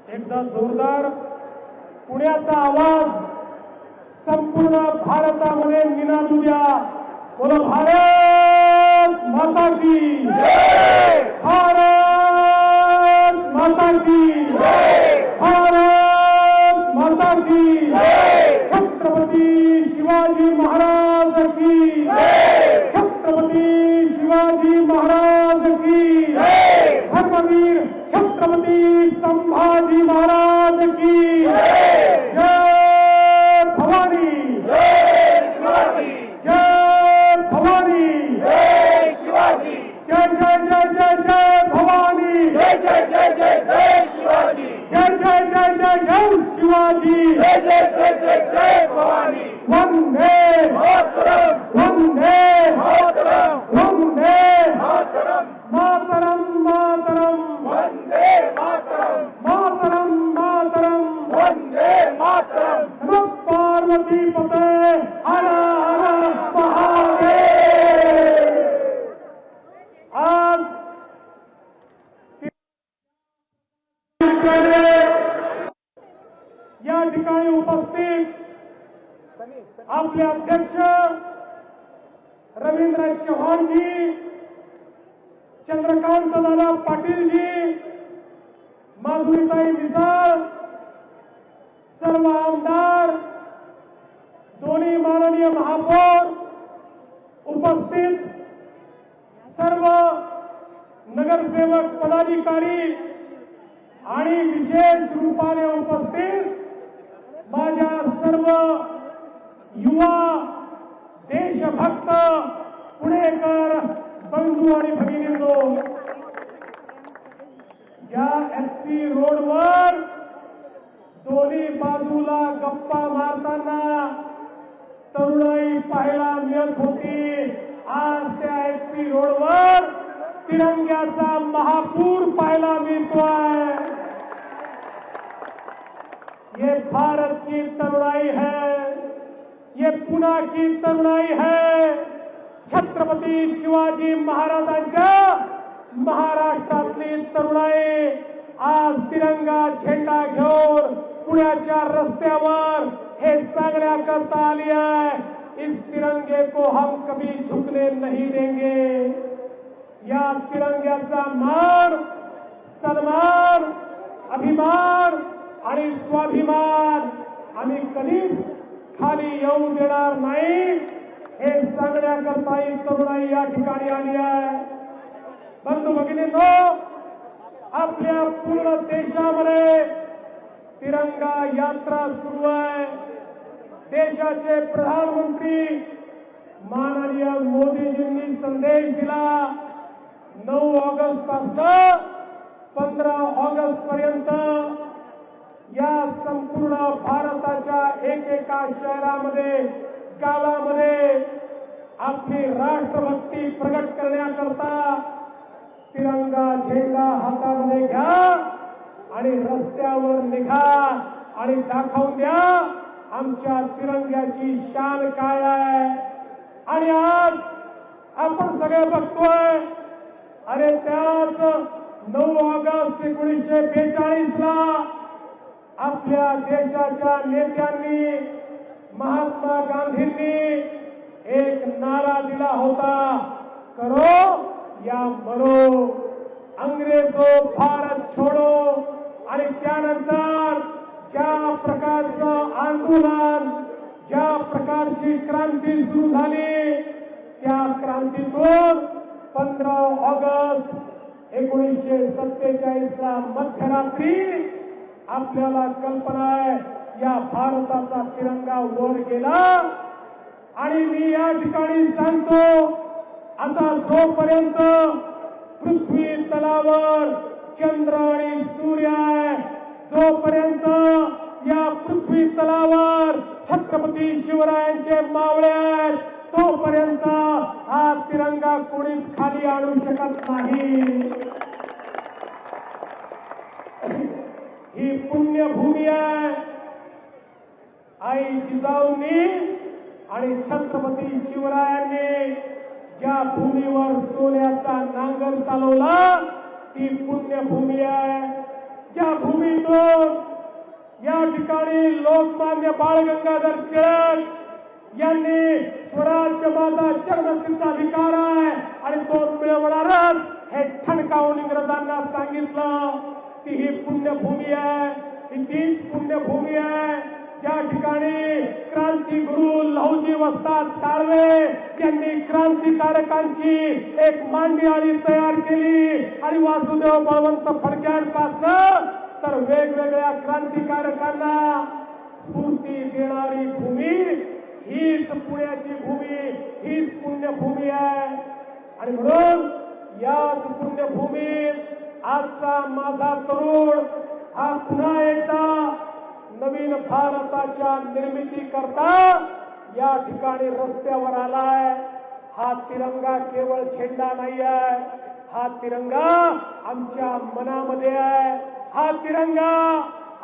एकदा जोरदार पुण्याचा आवाज संपूर्ण भारतामध्ये निनादू द्या. बोलो भारत माता की जय, भारत माता की जय, भारत माता की जय, छत्रपती शिवाजी महाराज की जय, छत्रपती शिवाजी महाराज की जय, धर्मवीर छत्रपती संभाजी महाराज की जय, जय भवानी, जय शिवाजी, जय भवानी, जय शिवाजी, जय जय जय जय जय भवानी, जय जय जय जय जय शिवाजी, जय जय जय जय जय शिवाजी, जय जय जय जय जय भवानी. वंदे मातरम, वंदे मातरम, वंदे मातरम, मातरम मातरम वंदे मातरम, मातरम मातरम. वंदे मातरम. नमः पार्वती पते हर हर महादेव. आज या ठिकाणी उपस्थित आपले अध्यक्ष रवींद्र चव्हाणजी, चंद्रकांत दादा पाटीलजी, माधुरीताई मिसाळ, सर्व आमदार, दोन्ही माननीय महापौर, उपस्थित सर्व नगरसेवक पदाधिकारी आणि विशेष रूपाने उपस्थित माझ्या सर्व युवा देशभक्त पुणेकर बंधू आणि भगिनींनो, ज्या FC रोडवर दोन्ही बाजूला गप्पा मारताना तरुणाई पाहायला मिळत होती, आज त्या FC रोडवर तिरंग्याचा महापूर पाहायला मिळतोय. ये भारत की तरुणाई है, ये पुणा की तरुणाई है. छत्रपती शिवाजी महाराजांच्या महाराष्ट्रातली तरुणाई आज तिरंगा झेंडा घेऊन पुण्याच्या रस्त्यावर हे सांगण्याकरता आली आहे, इस तिरंगे को हम कभी झुकने नहीं देंगे. या तिरंग्याचा मान, सन्मान, अभिमान आणि स्वाभिमान आम्ही कधीच खाली येऊ देणार नाही, हे सांगण्याकरता ही तरुणाई या ठिकाणी आली आहे. बंधू भगिनींनो, आपल्या पूर्ण देशामध्ये तिरंगा यात्रा सुरू आहे. देशाचे प्रधानमंत्री माननीय मोदीजींनी संदेश दिला, 9 ऑगस्ट पासून 15 ऑगस्ट पर्यंत या संपूर्ण भारताच्या एकेका शहरामध्ये, गावामध्ये आपली राष्ट्रभक्ती प्रगट करण्याकरता तिरंगा झेंडा हातामध्ये घ्या आणि रस्त्यावर निघा आणि दाखवून द्या आमच्या तिरंग्याची शान काय आहे. आणि आज आपण सगळे बघतोय, अरे त्याच 9 ऑगस्ट 1942 ला आपल्या देशाच्या नेत्यांनी, महात्मा गांधींनी एक नारा दिला होता, करो या मरो, अंग्रेजो भारत छोडो. आणि त्यानंतर ज्या प्रकारचं आंदोलन, ज्या प्रकारची क्रांती सुरू झाली, त्या क्रांतीतून 15 ऑगस्ट 1947 ला मध्यरात्री आपल्याला कल्पना आहे, या भारताचा तिरंगा वर गेला. आणि मी या ठिकाणी सांगतो, आता जोपर्यंत पृथ्वी तलावर चंद्र आणि सूर्य आहे, जोपर्यंत या पृथ्वी तलावर छत्रपती शिवरायांचे मावळे आहेत, तोपर्यंत हा तिरंगा कोणीच खाली आणू शकत नाही. ही पुण्यभूमी आहे. आई जिजाऊंनी आणि छत्रपती शिवरायांनी ज्या भूमीवर सोन्याचा नांगर चालवला ती पुण्यभूमी आहे. ज्या भूमीतून या ठिकाणी लोकमान्य बाळ गंगाधर टिळक यांनी स्वराज्य माझा जन्मसिद्ध अधिकार आहे आणि तो मिळवणारच हे ठणकावून इंग्रजांना सांगितलं की ही पुण्यभूमी आहे, ही तीच पुण्यभूमी आहे ज्या ठिकाणी क्रांतिगुरु लहुजी वस्ताद साळवे यांनी क्रांतिकारकांची एक मांडियाळी तयार केली आणि वासुदेव बळवंत फडक्यांपासून तर वेगवेगळ्या क्रांतिकारकांना स्फूर्ती देणारी भूमी हीच पुण्याची भूमी, हीच पुण्यभूमी आहे. आणि म्हणून याच पुण्यभूमीत आजचा माझा तरुण हा पुन्हा एकदा नवीन भारताच्या निर्मिती करता या ठिकाणी रस्त्यावर आलाय. हा तिरंगा केवळ झेंडा नाही आहे, हा तिरंगा आमच्या मनामध्ये आहे, हा तिरंगा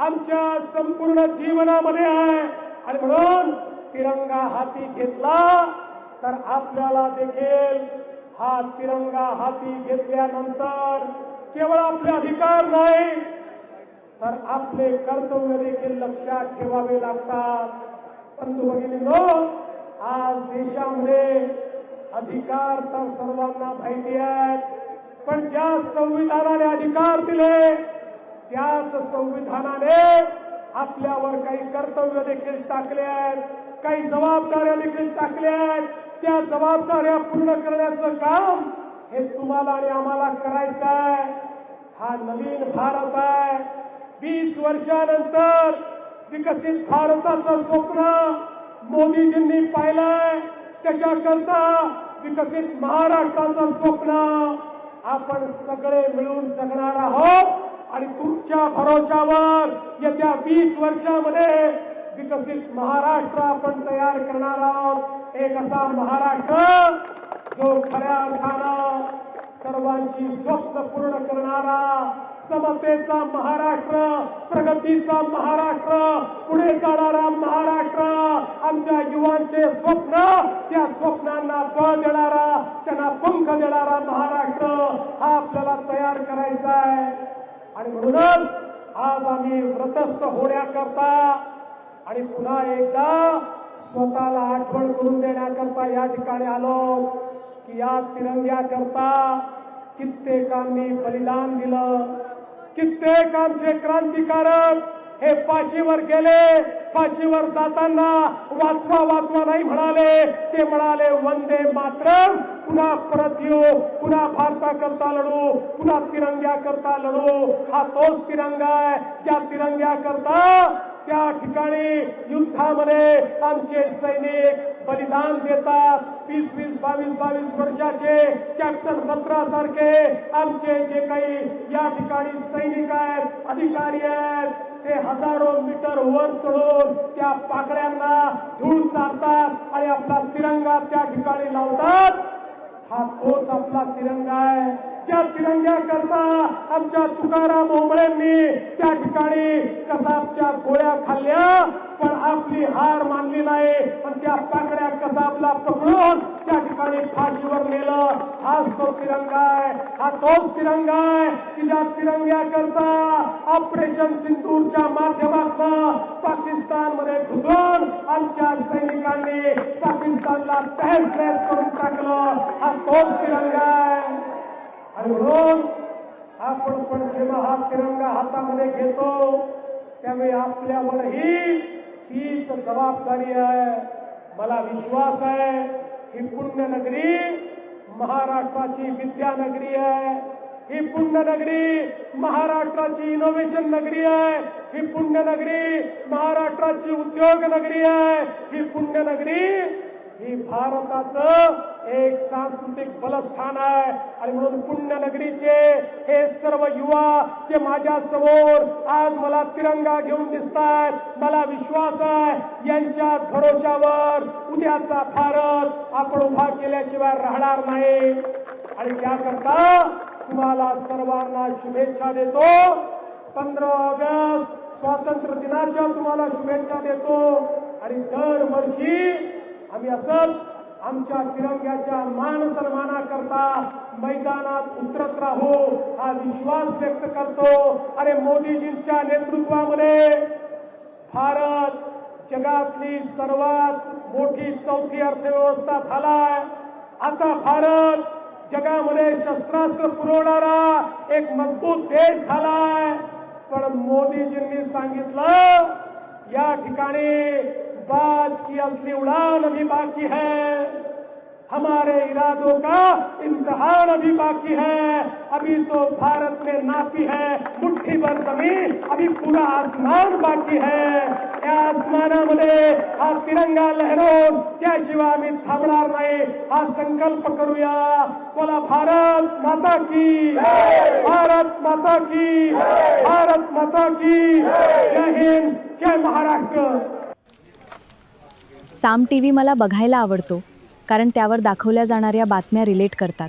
आमच्या संपूर्ण जीवनामध्ये आहे. आणि म्हणून तिरंगा हाती घेतला तर आपल्याला देखील हा तिरंगा हाती घेतल्यानंतर केवळ आपले अधिकार नाही तर आपले कर्तव्य देखील लक्षात ठेवावे लागतात. बंधू भगिनींनो, आज देशामध्ये अधिकार तर सर्वांना माहिती आहेत, पण ज्या संविधानाने अधिकार दिले त्याच संविधानाने आपल्यावर काही कर्तव्य देखील टाकले आहेत, काही जबाबदाऱ्या देखील टाकल्या आहेत. त्या जबाबदाऱ्या पूर्ण करण्याचं काम हे तुम्हाला आणि आम्हाला करायचं आहे. हा नवीन भारत आहे. 20 वर्षानंतर विकसित भारताचं स्वप्न मोदीजींनी पाहिलंय. त्याच्याकरता विकसित महाराष्ट्राचं स्वप्न आपण सगळे मिळून जगणार आहोत आणि तुमच्या भरोशावर येत्या 20 वर्षामध्ये विकसित महाराष्ट्र आपण तयार करणार आहोत. एक असा महाराष्ट्र जो खऱ्या अर्थानं सर्वांची स्वप्न पूर्ण करणारा, समतेचा महाराष्ट्र, प्रगतीचा महाराष्ट्र, पुढे जाणारा महाराष्ट्र, आमच्या युवांचे स्वप्न, त्या स्वप्नांना बळ देणारा, त्यांना पंख देणारा महाराष्ट्र हा आपल्याला तयार करायचा आहे. आणि म्हणूनच आज आम्ही व्रतस्थ होण्याकरता आणि पुन्हा एकदा स्वतःला आठवण करून देण्याकरता या ठिकाणी आलो की या तिरंग्याकरता कित्येकांनी बलिदान दिलं. कित्येक आमचे क्रांतिकारक हे फाशीवर गेले. फाशीवर जाताना वाचवा वाचवा नाही म्हणाले, ते म्हणाले वंदे मातरम, पुन्हा परत येऊ, पुन्हा भारताकरता लढू, पुन्हा तिरंग्याकरता लढू. हा तोच तिरंगा आहे ज्या तिरंग्याकरता त्या ठिकाणी युद्धामध्ये आमचे सैनिक बलिदान देतात. 20-20, 22-22 वर्षाचे कॅप्टन बत्रासारखे आमचे जे काही या ठिकाणी सैनिक आहेत, अधिकारी आहेत, ते हजारो मीटर वर चढून त्या पाकड्यांना धूळ चारतात आणि आपला तिरंगा त्या ठिकाणी लावतात. हा तोच आपला तिरंगा आहे ज्या तिरंग्याकरता आमच्या तुकाराम ओंबळेंनी त्या ठिकाणी कसाबच्या गोळ्या खाल्ल्या पण आपली हार मानली नाही आणि त्या पाकड्या कसाबला पकडून त्या ठिकाणी फाशीवर नेलं. हाच तो तिरंगा आहे, हा तोच तिरंगा आहे की ज्या तिरंग्याकरता ऑपरेशन सिंदूरच्या माध्यमातून पाकिस्तानमध्ये घुसून आमच्या सैनिकांनी पाकिस्तानला तहस नहस करून टाकलं. हा तोच तिरंगा आहे. आणि म्हणून आपण पण जेव्हा हा तिरंगा हातामध्ये घेतो त्यावेळी आपल्यावरही तीच जबाबदारी आहे. मला विश्वास आहे ही पुण्यनगरी महाराष्ट्राची विद्यानगरी आहे. ही पुण्यनगरी महाराष्ट्राची इनोव्हेशन नगरी आहे. ही पुण्यनगरी महाराष्ट्राची उद्योग नगरी आहे. ही पुण्यनगरी ही भारताचं एक सांस्कृतिक बलस्थान आहे. आणि म्हणून पुण्यनगरीचे हे सर्व युवा जे माझ्या समोर आज मला तिरंगा घेऊन दिसतात, मला विश्वास आहे यांच्या भरोशावर उद्याचा भारत आपण उभा केल्याशिवाय राहणार नाही. आणि त्याकरता तुम्हाला सर्वांना शुभेच्छा देतो. 15 ऑगस्ट स्वातंत्र्य दिनाच्या तुम्हाला शुभेच्छा देतो. आणि दरवर्षी आम्ही असंच आमच्या तिरंग्याच्या मान सन्मानाकरता मैदानात उतरत राहू हा विश्वास व्यक्त करतो। आणि मोदीजींच्या नेतृत्वामध्ये भारत जगातली सर्वात मोठी चौथी अर्थव्यवस्था झालाय। आता भारत जगामध्ये शस्त्रास्त्र पुरवणारा एक मजबूत देश झालाय। पण मोदीजींनी सांगितलं या ठिकाणी बाज की असली उड़ान अभी बाकी है, हमारे इरादों का इम्तिहान अभी बाकी है। अभी तो भारत ने नापी है मुट्ठी भर जमीन, अभी पूरा आसमान बाकी है। या आसमानामध्ये हा तिरंगा लहरवून त्याशिवाय आम्ही थांबणार नाही हा संकल्प करूया। बोला भारत माता की, भारत माता की, भारत माता की। जय हिंद, जय महाराष्ट्र। साम टीव्ही मला बघायला आवडतो कारण त्यावर दाखवल्या जाणाऱ्या बातम्या रिलेट करतात।